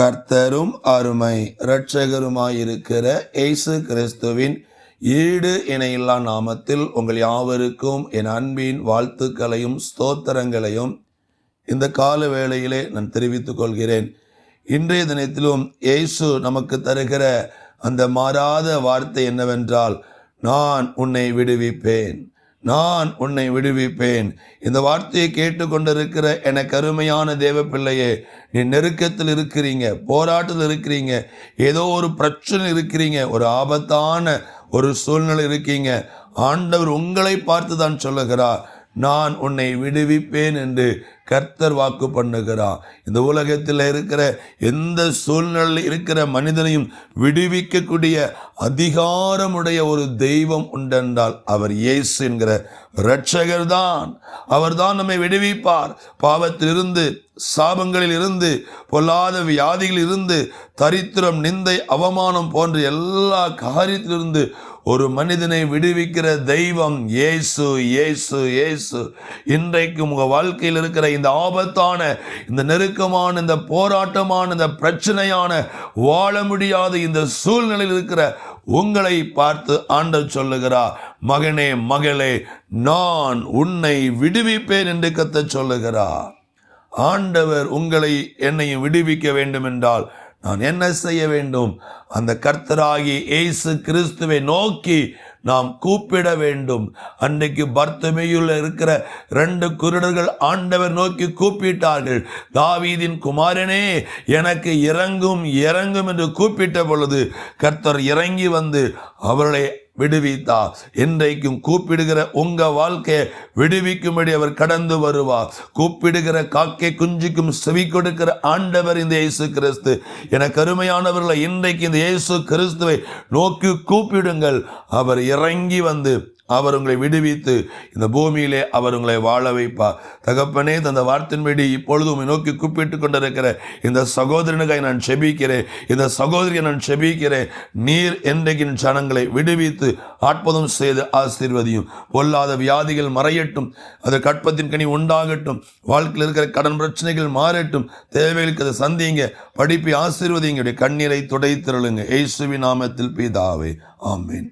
கர்த்தரும் அருமை இரட்சகருமாயிருக்கிற இயேசு கிறிஸ்துவின் ஈடு இணையில்லா நாமத்தில் உங்கள் யாவருக்கும் என் அன்பின் வாழ்த்துக்களையும் ஸ்தோத்திரங்களையும் இந்த கால வேளையிலே நான் தெரிவித்துக் கொள்கிறேன். இன்றைய தினத்திலும் இயேசு நமக்கு தருகிற அந்த மாறாத வார்த்தை என்னவென்றால், நான் உன்னை விடுவிப்பேன், நான் உன்னை விடுவிப்பேன். இந்த வார்த்தையை கேட்டுக்கொண்டிருக்கிற எனக்கு அருமையான தேவ பிள்ளையே, நீ நெருக்கத்தில் இருக்கிறீங்க, போராட்டத்தில் இருக்கிறீங்க, ஏதோ ஒரு பிரச்சனை இருக்கிறீங்க, ஒரு ஆபத்தான ஒரு சூழ்நிலை இருக்கீங்க. ஆண்டவர் உங்களை பார்த்து தான் சொல்லுகிறார், நான் உன்னை விடுவிப்பேன் என்று கர்த்தர் வாக்கு பண்ணுகிறார். இந்த உலகத்தில் இருக்கிற எந்த சூழ்நிலையில் இருக்கிற மனிதனையும் விடுவிக்கக்கூடிய அதிகாரமுடைய ஒரு தெய்வம் உண்டென்றால் அவர் இயேசு என்கிற இரட்சகர் தான். அவர் தான் நம்மை விடுவிப்பார். பாவத்திலிருந்து, சாபங்களில் இருந்து, பொல்லாத வியாதிகளில் இருந்து, தரித்திரம், நிந்தை, அவமானம் போன்ற எல்லா காரியத்திலிருந்து ஒரு மனிதனை விடுவிக்கிற தெய்வம் இயேசு, இயேசு, இயேசு. இன்றைக்கு உங்க வாழ்க்கையில் இருக்கிற இந்த ஆபத்தான, இந்த நெருக்கமான, இந்த போராட்டமான, இந்த பிரச்சனையான, வாழ முடியாத இந்த சூழ்நிலையில் இருக்கிற உங்களை பார்த்து ஆண்டவர் சொல்லுகிறார், மகனே, மகளே, நான் உன்னை விடுவிப்பேன் என்று கர்த்தர் சொல்லுகிறார். ஆண்டவர் உங்களை என்னையும் விடுவிக்க வேண்டும் என்றால் நான் என்ன செய்ய வேண்டும்? அந்த கர்த்தராகி இயேசு கிறிஸ்துவை நோக்கி நாம் கூப்பிட வேண்டும். அன்றைக்கு பர்த்தமேயுல இருக்கிற 2 குருடர்கள் ஆண்டவர் நோக்கி கூப்பிட்டார்கள், தாவீதின் குமாரனே, எனக்கு இறங்கும், இறங்கும் என்று கூப்பிட்ட பொழுது கர்த்தர் இறங்கி வந்து அவர்களை விடுவித்தார். இன்றைக்கும் கூப்பிடுகிற உங்க வாழ்க்கையை விடுவிக்கும்படி அவர் கடந்து வருவார். கூப்பிடுகிற காக்கை குஞ்சுக்கும் செவி கொடுக்கிற ஆண்டவர் இந்த இயேசு கிறிஸ்து. எனக்கு அருமையானவர்களை, இன்றைக்கு இந்த இயேசு கிறிஸ்துவை நோக்கி கூப்பிடுங்கள். அவர் இறங்கி வந்து அவர் உங்களை விடுவித்து இந்த பூமியிலே அவர் உங்களை வாழ வைப்பார். தகப்பனே, அந்த வார்த்தையின்படி இப்பொழுது உண்மை நோக்கி கூப்பிட்டு கொண்டிருக்கிற இந்த சகோதரனுக்காக நான் செபிக்கிறேன், இந்த சகோதரியை நான் செபிக்கிறேன். நீர் என்றைக்கின் ஜனங்களை விடுவித்து அற்புதம் செய்து ஆசீர்வதியும். பொல்லாத வியாதிகள் மறையட்டும், அது கற்பத்தின் கனி உண்டாகட்டும், வாழ்க்கையில் இருக்கிற கடன் பிரச்சனைகள் மாறட்டும், தேவைகளுக்கு அதை சந்திங்க, படிப்பை ஆசீர்வதிங்க, கண்ணீரை துடைத்திருளுங்க. இயேசுவின் நாமத்தில் பிதாவே, ஆமென்.